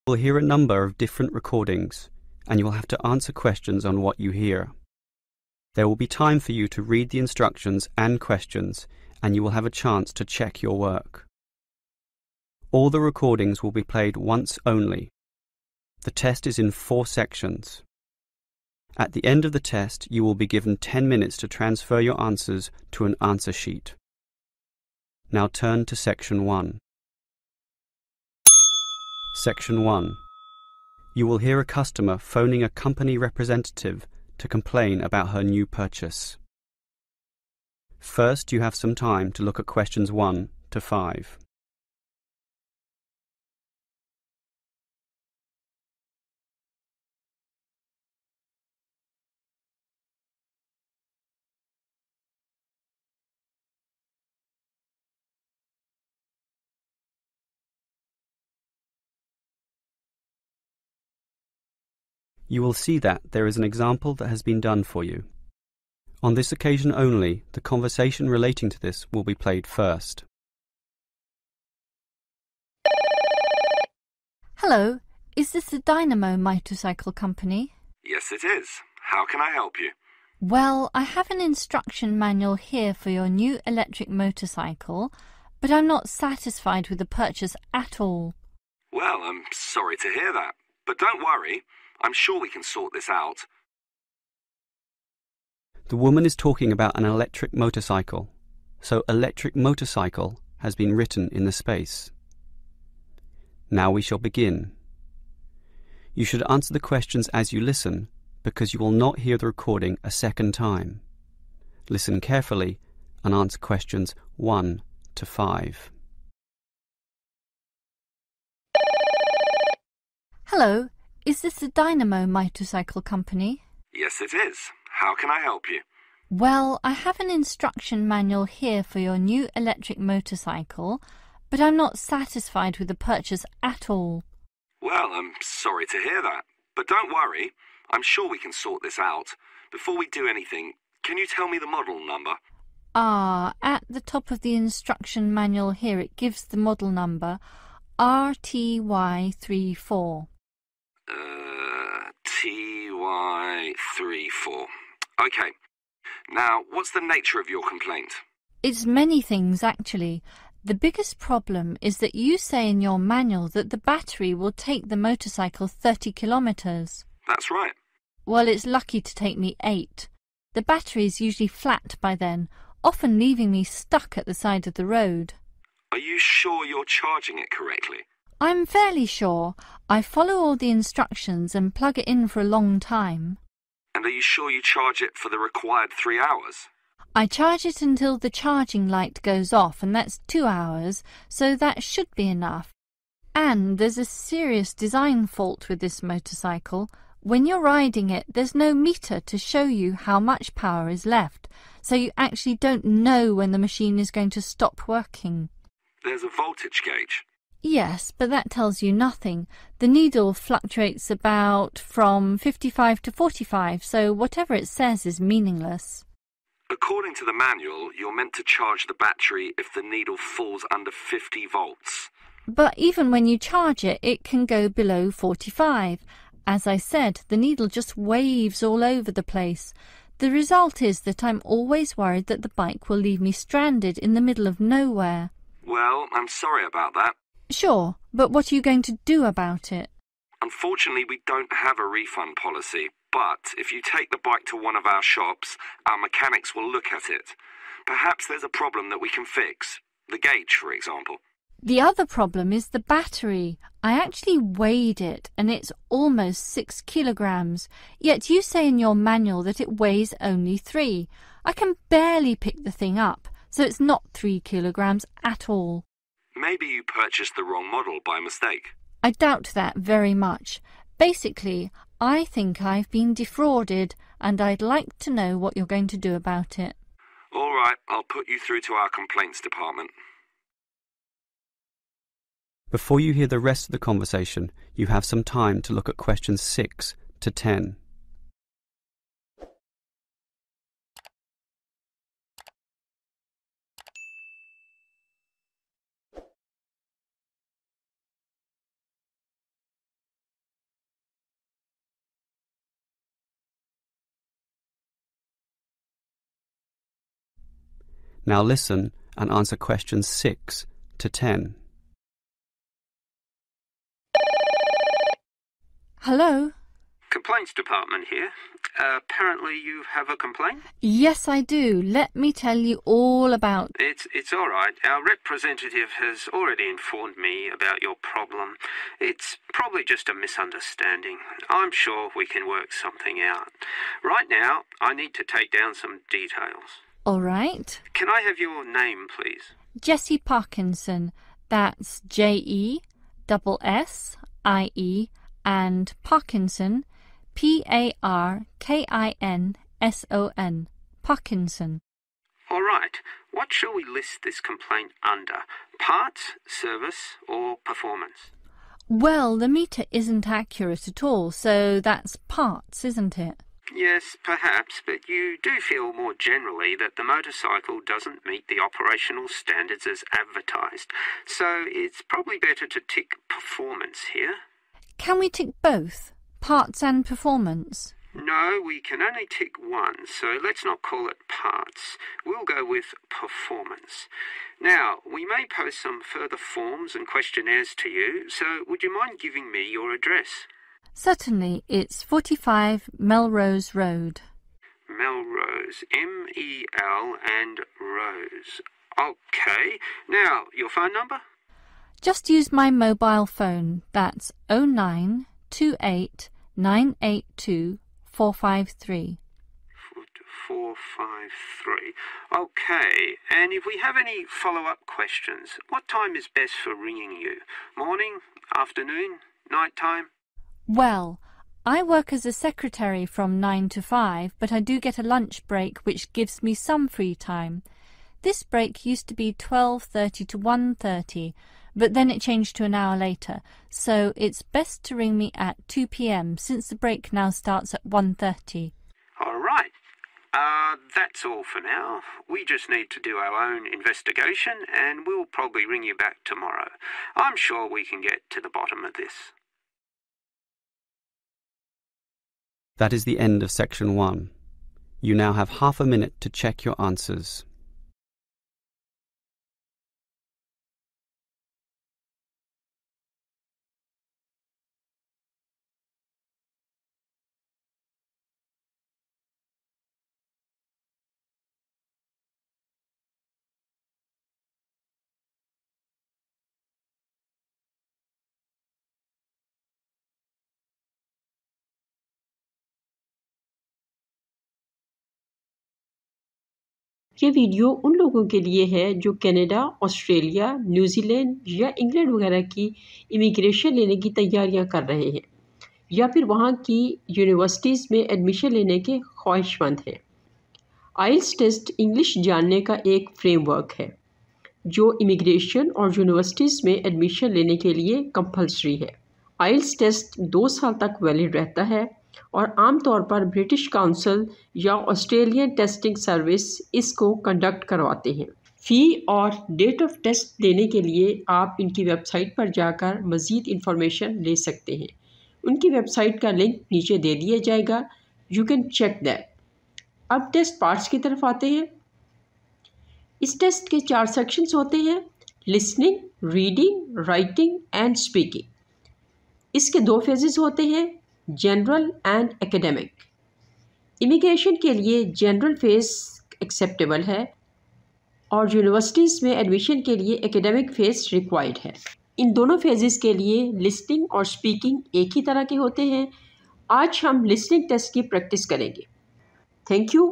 You'll hear a number of different recordings, and you will have to answer questions on what you hear. There will be time for you to read the instructions and questions, and you will have a chance to check your work. All the recordings will be played once only. The test is in 4 sections. At the end of the test, you will be given 10 minutes to transfer your answers to an answer sheet. Now turn to Section 1. Section 1. You will hear a customer phoning a company representative to complain about her new purchase. First, you have some time to look at questions 1 to 5. You will see that there is an example that has been done for you. On this occasion only, the conversation relating to this will be played first. Hello, is this the Dynamo motorcycle company? Yes, it is. How can I help you? Well, I have an instruction manual here for your new electric motorcycle, but I'm not satisfied with the purchase at all. Well, I'm sorry to hear that, but don't worry. I'm sure we can sort this out. The woman is talking about an electric motorcycle, so electric motorcycle has been written in the space. Now we shall begin. You should answer the questions as you listen, because you will not hear the recording a second time. Listen carefully and answer questions 1 to 5. Hello, is this the Dynamo motorcycle company? Yes, it is. How can I help you? Well, I have an instruction manual here for your new electric motorcycle, but I'm not satisfied with the purchase at all. Well, I'm sorry to hear that, but don't worry. I'm sure we can sort this out. Before we do anything, can you tell me the model number? At the top of the instruction manual here it gives the model number RTY34. TY34. Okay. Now, what's the nature of your complaint? It's many things, actually. The biggest problem is that you say in your manual that the battery will take the motorcycle 30 kilometres. That's right. Well, it's lucky to take me 8. The battery is usually flat by then, often leaving me stuck at the side of the road. Are you sure you're charging it correctly? I'm fairly sure. I follow all the instructions and plug it in for a long time. And are you sure you charge it for the required 3 hours? I charge it until the charging light goes off, and that's 2 hours, so that should be enough. And there's a serious design fault with this motorcycle. When you're riding it, there's no meter to show you how much power is left, so you actually don't know when the machine is going to stop working. There's a voltage gauge. Yes, but that tells you nothing. The needle fluctuates about from 55 to 45, so whatever it says is meaningless. According to the manual, you're meant to charge the battery if the needle falls under 50 volts. But even when you charge it, it can go below 45. As I said, the needle just waves all over the place. The result is that I'm always worried that the bike will leave me stranded in the middle of nowhere. Well, I'm sorry about that. Sure, but what are you going to do about it? Unfortunately, we don't have a refund policy, but if you take the bike to one of our shops, our mechanics will look at it. Perhaps there's a problem that we can fix. The gauge, for example. The other problem is the battery. I actually weighed it, and it's almost 6 kilograms, yet you say in your manual that it weighs only 3. I can barely pick the thing up, so it's not 3 kilograms at all. Maybe you purchased the wrong model by mistake. I doubt that very much. Basically, I think I've been defrauded, and I'd like to know what you're going to do about it. All right, I'll put you through to our complaints department. Before you hear the rest of the conversation, you have some time to look at questions 6 to 10. Now listen and answer questions 6 to 10. Hello? Complaints department here. Apparently you have a complaint? Yes, I do. Let me tell you all about... It's all right. Our representative has already informed me about your problem. It's probably just a misunderstanding. I'm sure we can work something out. Right now, I need to take down some details. All right. Can I have your name, please? Jessie Parkinson. That's Jessie and Parkinson, Parkinson. Parkinson. All right. What shall we list this complaint under? Parts, service, or performance? Well, the meter isn't accurate at all, so that's parts, isn't it? Yes, perhaps, but you do feel more generally that the motorcycle doesn't meet the operational standards as advertised, so it's probably better to tick performance here. Can we tick both, parts and performance? No, we can only tick one, so let's not call it parts. We'll go with performance. Now, we may post some further forms and questionnaires to you, so would you mind giving me your address? Certainly, it's 45 Melrose Road. Melrose, M-E-L and Rose. OK. Now, your phone number? Just use my mobile phone. That's 0928 982 453. 453. OK. And if we have any follow-up questions, what time is best for ringing you? Morning, afternoon, night time? Well, I work as a secretary from 9 to 5, but I do get a lunch break which gives me some free time. This break used to be 12:30 to 1:30, but then it changed to an hour later, so it's best to ring me at 2 p.m. since the break now starts at 1:30. All right. That's all for now. We just need to do our own investigation and we'll probably ring you back tomorrow. I'm sure we can get to the bottom of this. That is the end of section 1. You now have half a minute to check your answers. ये video उन लोगों के लिए है जो Canada, Australia, New Zealand या England वगैरह की इमिग्रेशन लेने की तैयारियां कर रहे हैं या फिर वहां की यूनिवर्सिटीज़ में एडमिशन लेने के ख्वाहिशमंद हैं। आइल्स टेस्ट इंग्लिश जानने का एक फ्रेमवर्क है जो इमिग्रेशन और यूनिवर्सिटीज़ में एडमिशन लेने के लिए कंपल्सरी है। आइल्स टेस्ट 2 साल तक वैलिड रहता है और आमतौर पर ब्रिटिश काउंसिल या ऑस्ट्रेलियन टेस्टिंग सर्विस इसको कंडक्ट करवाते हैं। फ़ी और डेट ऑफ टेस्ट लेने के लिए आप इनकी वेबसाइट पर जाकर मज़ीद इंफॉर्मेशन ले सकते हैं। उनकी वेबसाइट का लिंक नीचे दे दिया जाएगा। You can check that. अब टेस्ट पार्ट्स की तरफ आते हैं। इस टेस्ट के 4 सेक्शंस होते हैं: listening, reading, writing and speaking. इसके 2 फेजेस होते हैं: जनरल एंड एकेडमिक। इमिग्रेशन के लिए जनरल फेज़ एक्सेप्टेबल है और यूनिवर्सिटीज़ में एडमिशन के लिए एकेडमिक फेज़ रिक्वायर्ड है। इन दोनों फेजेस के लिए लिसनिंग और स्पीकिंग एक ही तरह के होते हैं। आज हम लिसनिंग टेस्ट की प्रैक्टिस करेंगे। Thank you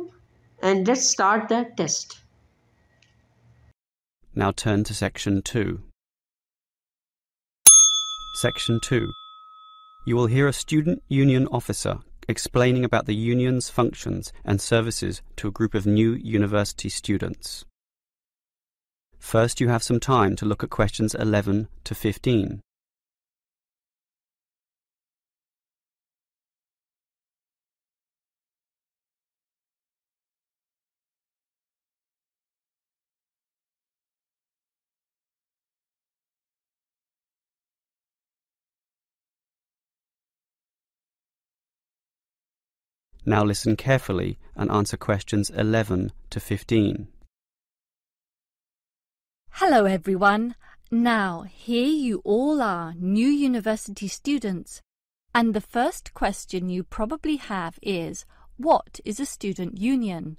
and let's start the test. Now turn to Section 2. Section 2. You will hear a student union officer explaining about the union's functions and services to a group of new university students. First, you have some time to look at questions 11 to 15. Now listen carefully and answer questions 11 to 15. Hello everyone. Now, here you all are, new university students. And the first question you probably have is, what is a student union?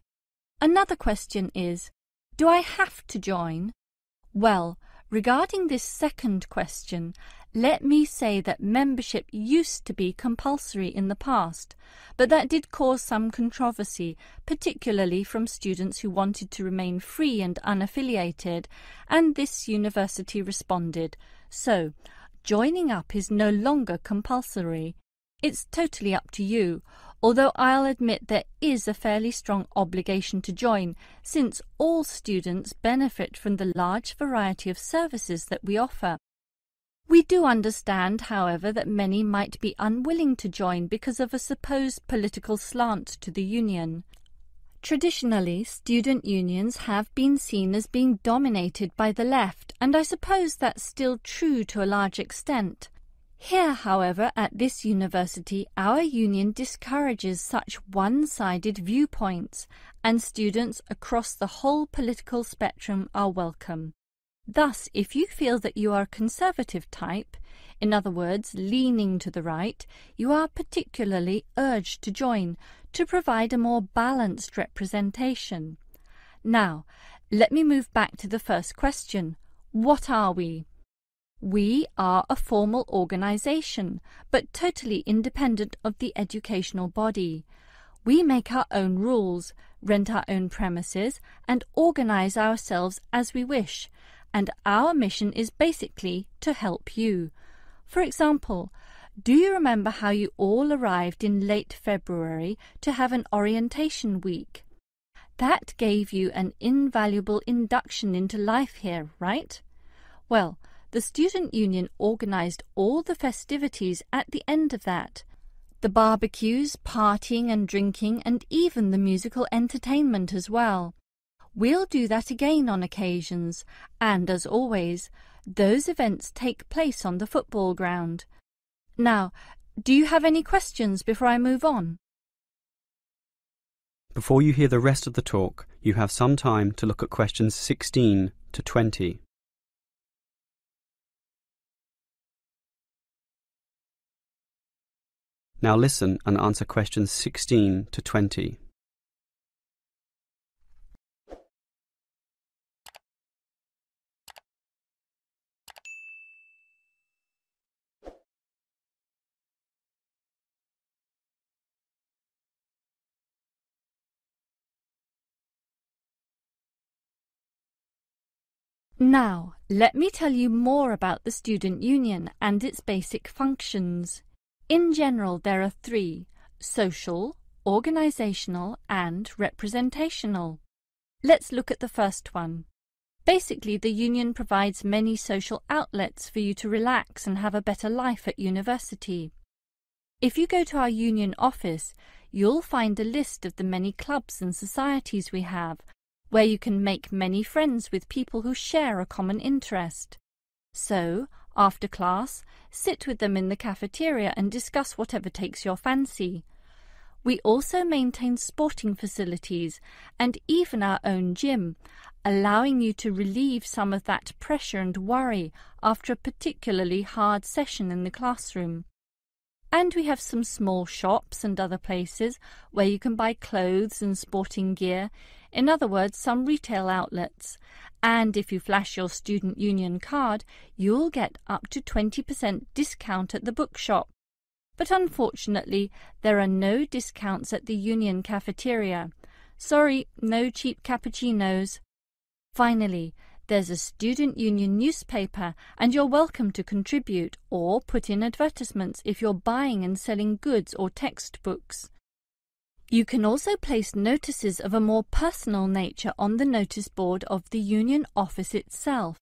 Another question is, do I have to join? Well, regarding this second question, let me say that membership used to be compulsory in the past, but that did cause some controversy, particularly from students who wanted to remain free and unaffiliated, and this university responded. So, joining up is no longer compulsory. It's totally up to you, although I'll admit there is a fairly strong obligation to join, since all students benefit from the large variety of services that we offer. We do understand, however, that many might be unwilling to join because of a supposed political slant to the union. Traditionally, student unions have been seen as being dominated by the left, and I suppose that's still true to a large extent. Here, however, at this university, our union discourages such one-sided viewpoints, and students across the whole political spectrum are welcome. Thus, if you feel that you are a conservative type, in other words, leaning to the right, you are particularly urged to join to provide a more balanced representation. Now, let me move back to the first question. What are we? We are a formal organisation, but totally independent of the educational body. We make our own rules, rent our own premises, and organise ourselves as we wish, and our mission is basically to help you. For example, do you remember how you all arrived in late February to have an orientation week? That gave you an invaluable induction into life here, right? Well, the student union organised all the festivities at the end of that. The barbecues, partying and drinking, and even the musical entertainment as well. We'll do that again on occasions, and as always, those events take place on the football ground. Now, do you have any questions before I move on? Before you hear the rest of the talk, you have some time to look at questions 16 to 20. Now listen and answer questions 16 to 20. Now, let me tell you more about the student union and its basic functions. In general, there are three: social, organisational, and representational. Let's look at the first one. Basically, the union provides many social outlets for you to relax and have a better life at university. If you go to our union office, you'll find a list of the many clubs and societies we have, where you can make many friends with people who share a common interest. So, after class, sit with them in the cafeteria and discuss whatever takes your fancy. We also maintain sporting facilities and even our own gym, allowing you to relieve some of that pressure and worry after a particularly hard session in the classroom. And we have some small shops and other places where you can buy clothes and sporting gear, in other words, some retail outlets. And if you flash your student union card, you'll get up to 20% discount at the bookshop. But unfortunately, there are no discounts at the union cafeteria. Sorry, no cheap cappuccinos. Finally, there's a student union newspaper, and you're welcome to contribute or put in advertisements if you're buying and selling goods or textbooks. You can also place notices of a more personal nature on the notice board of the union office itself.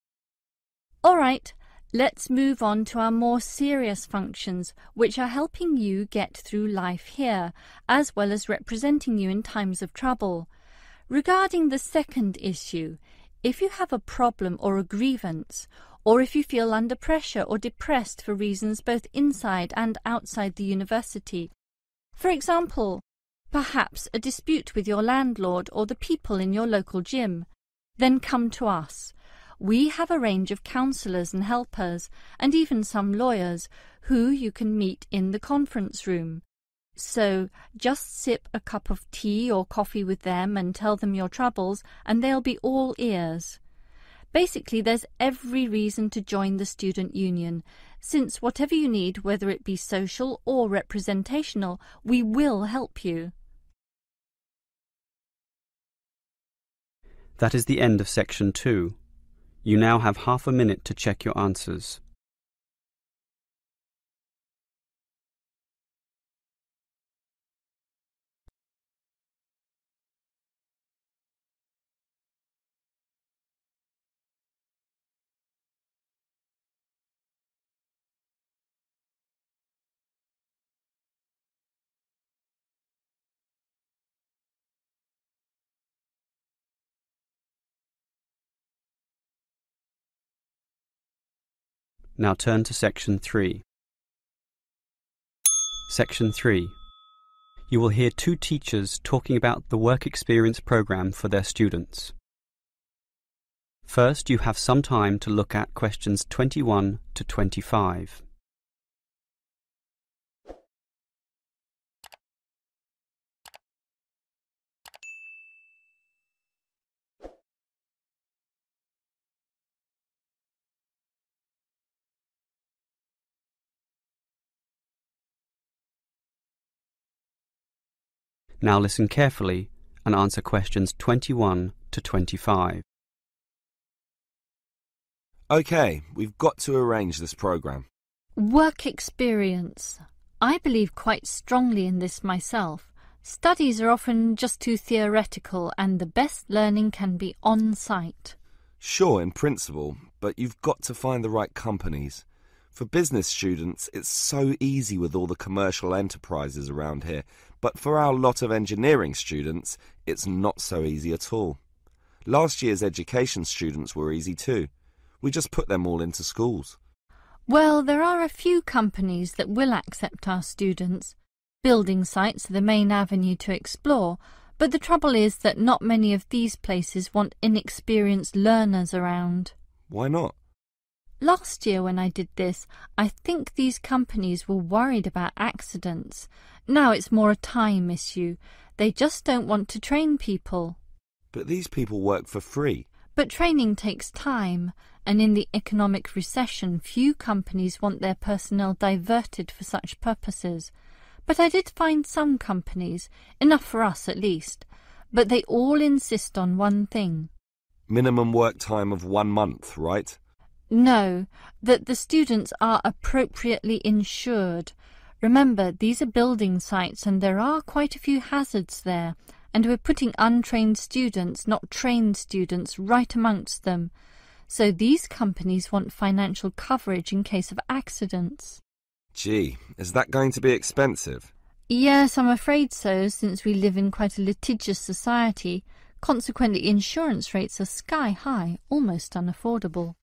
All right, let's move on to our more serious functions, which are helping you get through life here, as well as representing you in times of trouble. Regarding the second issue, if you have a problem or a grievance, or if you feel under pressure or depressed for reasons both inside and outside the university, for example, perhaps a dispute with your landlord or the people in your local gym, then come to us. we have a range of counsellors and helpers, and even some lawyers, who you can meet in the conference room. So just sip a cup of tea or coffee with them and tell them your troubles, and they'll be all ears. Basically, there's every reason to join the student union, since whatever you need, whether it be social or representational, we will help you. That is the end of section 2. You now have half a minute to check your answers. Now turn to section 3. Section 3. You will hear 2 teachers talking about the work experience program for their students. First, you have some time to look at questions 21 to 25. Now listen carefully and answer questions 21 to 25. OK, we've got to arrange this programme. Work experience. I believe quite strongly in this myself. Studies are often just too theoretical, and the best learning can be on-site. Sure, in principle, but you've got to find the right companies. For business students, it's so easy with all the commercial enterprises around here, but for our lot of engineering students, it's not so easy at all. Last year's education students were easy too. We just put them all into schools. Well, there are a few companies that will accept our students. Building sites are the main avenue to explore, but the trouble is that not many of these places want inexperienced learners around. Why not? Last year when I did this, I think these companies were worried about accidents. Now it's more a time issue. They just don't want to train people. But these people work for free. But training takes time, and in the economic recession, few companies want their personnel diverted for such purposes. But I did find some companies, enough for us at least, but they all insist on one thing. Minimum work time of 1 month, right? No, that the students are appropriately insured. Remember, these are building sites and there are quite a few hazards there, and we're putting untrained students, not trained students, right amongst them. So these companies want financial coverage in case of accidents. Gee, is that going to be expensive? Yes, I'm afraid so, since we live in quite a litigious society. Consequently, insurance rates are sky high, almost unaffordable.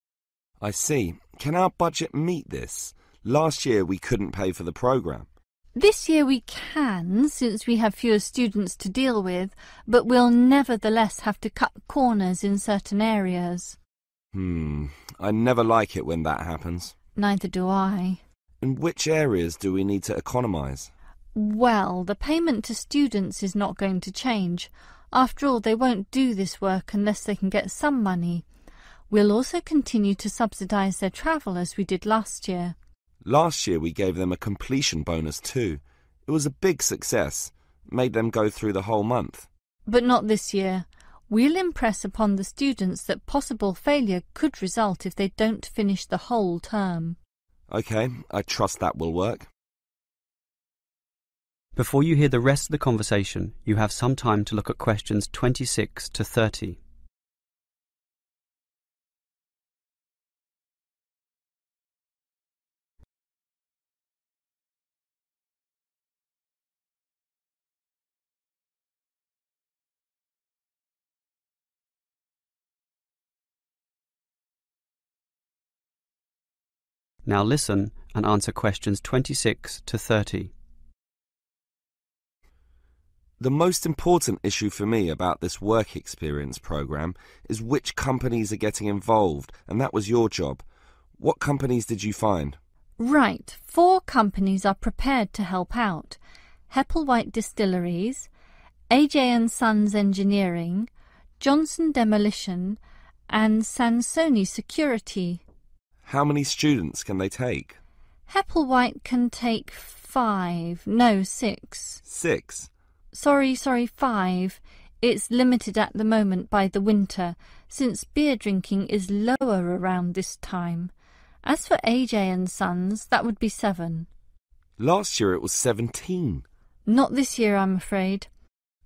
I see. Can our budget meet this? Last year we couldn't pay for the programme. This year we can, since we have fewer students to deal with, but we'll nevertheless have to cut corners in certain areas. I never like it when that happens. Neither do I. In which areas do we need to economise? Well, the payment to students is not going to change. After all, they won't do this work unless they can get some money. We'll also continue to subsidise their travel as we did last year. Last year we gave them a completion bonus too. It was a big success. Made them go through the whole month. But not this year. We'll impress upon the students that possible failure could result if they don't finish the whole term. OK, I trust that will work. Before you hear the rest of the conversation, you have some time to look at questions 26 to 30. Now listen and answer questions 26 to 30. The most important issue for me about this work experience program is which companies are getting involved, and that was your job. What companies did you find? Right, 4 companies are prepared to help out. Hepplewhite Distilleries, AJ & Sons Engineering, Johnson Demolition, and Sansoni Security. How many students can they take? Hepplewhite can take 5. No, 6. 6? Sorry, 5. It's limited at the moment by the winter, since beer drinking is lower around this time. As for AJ & Sons, that would be 7. Last year it was 17. Not this year, I'm afraid.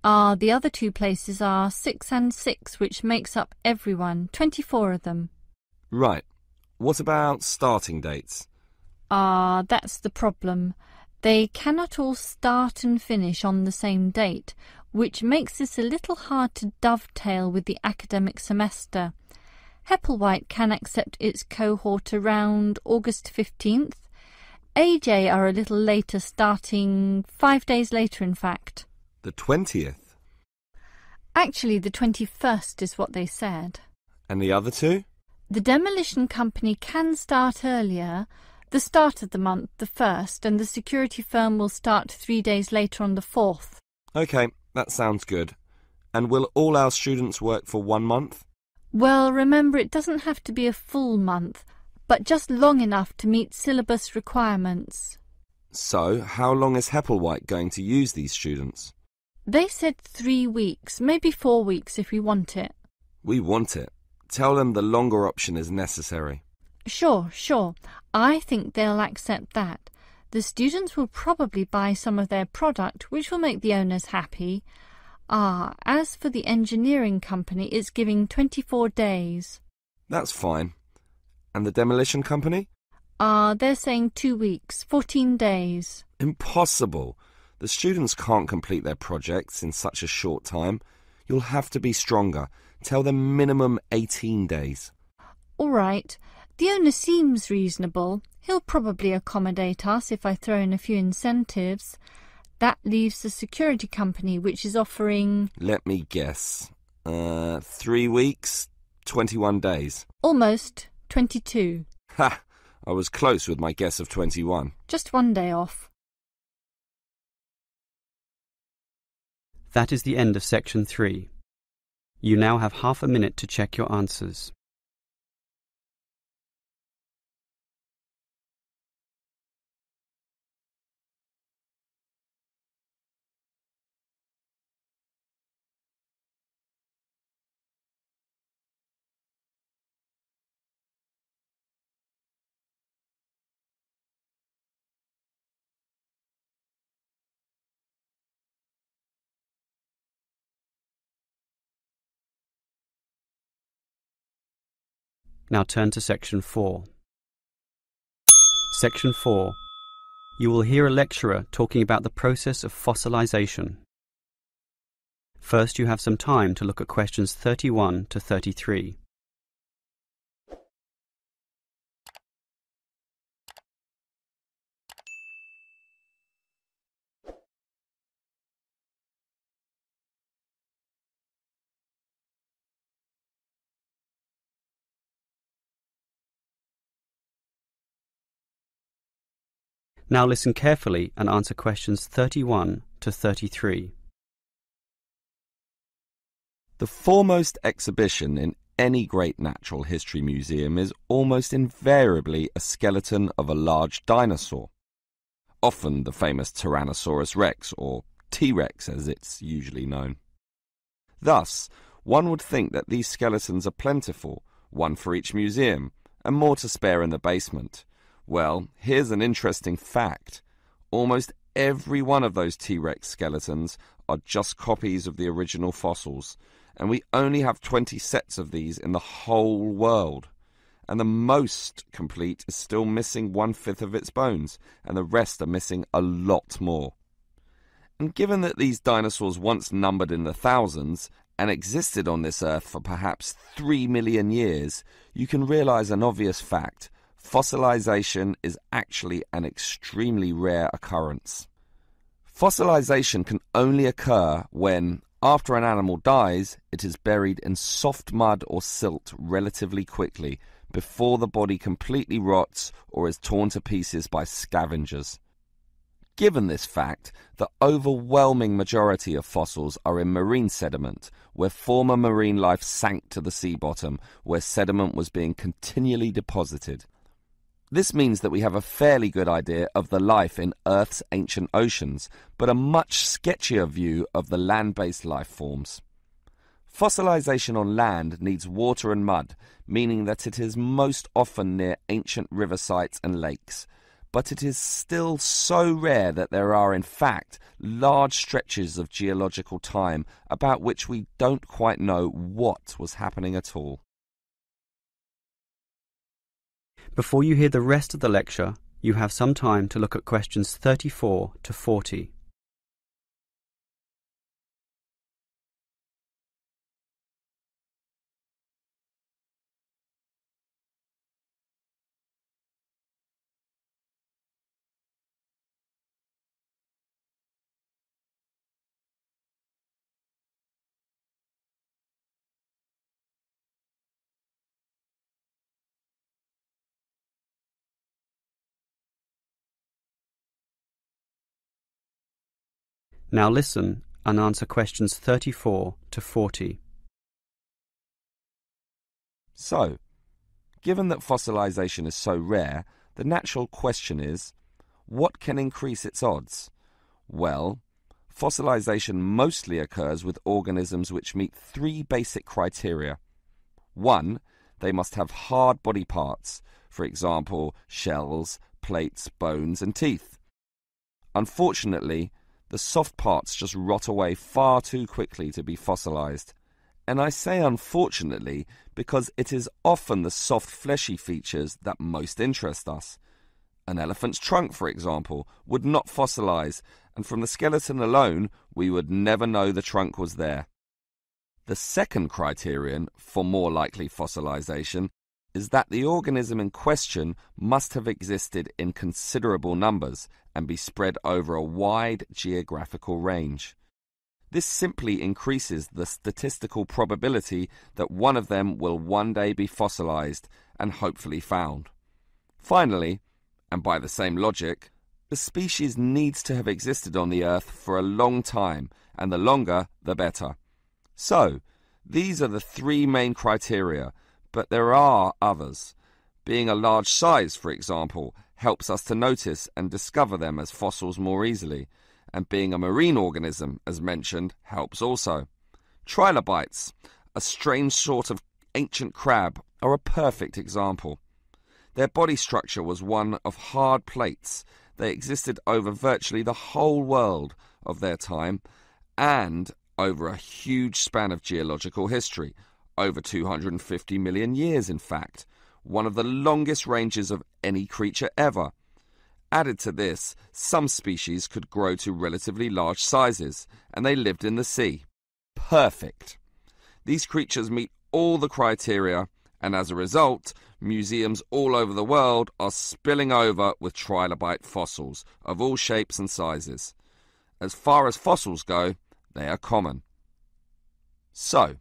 The other 2 places are 6 and 6, which makes up everyone, 24 of them. Right. What about starting dates? That's the problem. They cannot all start and finish on the same date, which makes this a little hard to dovetail with the academic semester. Hepplewhite can accept its cohort around August 15th. AJ are a little later, starting 5 days later, in fact. The 20th? Actually, the 21st is what they said. And the other 2? The demolition company can start earlier, the start of the month, the 1st, and the security firm will start 3 days later on the 4th. OK, that sounds good. And will all our students work for 1 month? Well, remember, it doesn't have to be a full month, but just long enough to meet syllabus requirements. So, how long is Hepplewhite going to use these students? They said 3 weeks, maybe 4 weeks if we want it. We want it. Tell them the longer option is necessary. Sure. I think they'll accept that. The students will probably buy some of their product, which will make the owners happy. As for the engineering company, it's giving 24 days. That's fine. And the demolition company? They're saying 2 weeks, 14 days. Impossible. The students can't complete their projects in such a short time. You'll have to be stronger. Tell them minimum 18 days. All right. The owner seems reasonable. He'll probably accommodate us if I throw in a few incentives. That leaves the security company, which is offering... Let me guess. 3 weeks, 21 days. Almost. 22. Ha! I was close with my guess of 21. Just 1 day off. That is the end of section 3. You now have half a minute to check your answers. Now turn to section 4. Section 4. You will hear a lecturer talking about the process of fossilization. First, you have some time to look at questions 31 to 33. Now listen carefully and answer questions 31 to 33. The foremost exhibition in any great natural history museum is almost invariably a skeleton of a large dinosaur, often the famous Tyrannosaurus rex, or T-Rex as it's usually known. Thus, one would think that these skeletons are plentiful, one for each museum, and more to spare in the basement. Well, here's an interesting fact. Almost every one of those T-Rex skeletons are just copies of the original fossils, and we only have 20 sets of these in the whole world. And the most complete is still missing 1/5 of its bones, and the rest are missing a lot more. And given that these dinosaurs once numbered in the thousands and existed on this earth for perhaps 3 million years, you can realize an obvious fact. Fossilization is actually an extremely rare occurrence. Fossilization can only occur when, after an animal dies, it is buried in soft mud or silt relatively quickly before the body completely rots or is torn to pieces by scavengers. Given this fact, the overwhelming majority of fossils are in marine sediment, where former marine life sank to the sea bottom, where sediment was being continually deposited. This means that we have a fairly good idea of the life in Earth's ancient oceans, but a much sketchier view of the land-based life forms. Fossilization on land needs water and mud, meaning that it is most often near ancient river sites and lakes. But it is still so rare that there are, in fact, large stretches of geological time about which we don't quite know what was happening at all. Before you hear the rest of the lecture, you have some time to look at questions 34 to 40. Now listen and answer questions 34 to 40. So, given that fossilization is so rare, the natural question is, what can increase its odds? Well, fossilization mostly occurs with organisms which meet three basic criteria. 1, they must have hard body parts, for example, shells, plates, bones and teeth. Unfortunately, the soft parts just rot away far too quickly to be fossilized. And I say unfortunately because it is often the soft fleshy features that most interest us. An elephant's trunk, for example, would not fossilize, and from the skeleton alone we would never know the trunk was there. The second criterion for more likely fossilization is that the organism in question must have existed in considerable numbers and be spread over a wide geographical range. This simply increases the statistical probability that one of them will one day be fossilized and hopefully found. Finally, and by the same logic, the species needs to have existed on the Earth for a long time, and the longer, the better. So, these are the three main criteria, but there are others. Being a large size, for example, helps us to notice and discover them as fossils more easily, and being a marine organism, as mentioned, helps also. Trilobites, a strange sort of ancient crab, are a perfect example. Their body structure was one of hard plates. They existed over virtually the whole world of their time and over a huge span of geological history, over 250 million years in fact, one of the longest ranges of any creature ever. Added to this, some species could grow to relatively large sizes, and they lived in the sea. Perfect. These creatures meet all the criteria, and as a result, museums all over the world are spilling over with trilobite fossils of all shapes and sizes. As far as fossils go, they are common. So,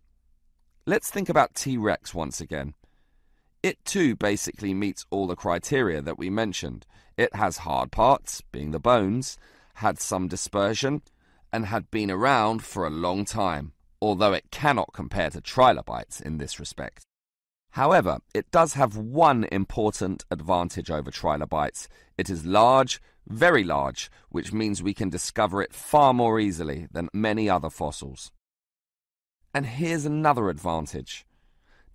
let's think about T-Rex once again. It too basically meets all the criteria that we mentioned. It has hard parts, being the bones, had some dispersion, and had been around for a long time, although it cannot compare to trilobites in this respect. However, it does have one important advantage over trilobites. It is large, very large, which means we can discover it far more easily than many other fossils. And here's another advantage.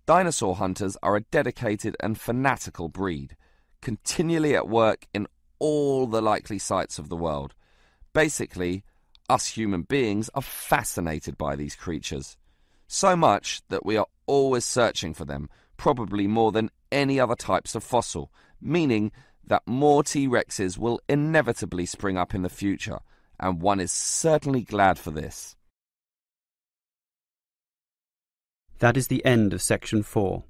Dinosaur hunters are a dedicated and fanatical breed, continually at work in all the likely sites of the world. Basically, us human beings are fascinated by these creatures, so much that we are always searching for them, probably more than any other types of fossil, meaning that more T-Rexes will inevitably spring up in the future, and one is certainly glad for this. That is the end of section 4.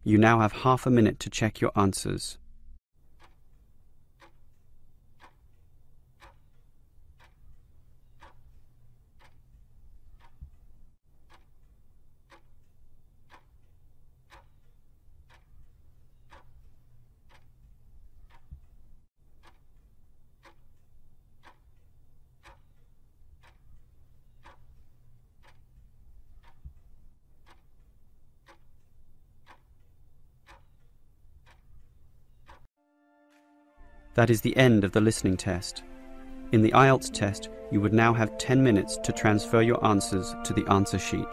You now have half a minute to check your answers. That is the end of the listening test. In the IELTS test, you would now have 10 minutes to transfer your answers to the answer sheet.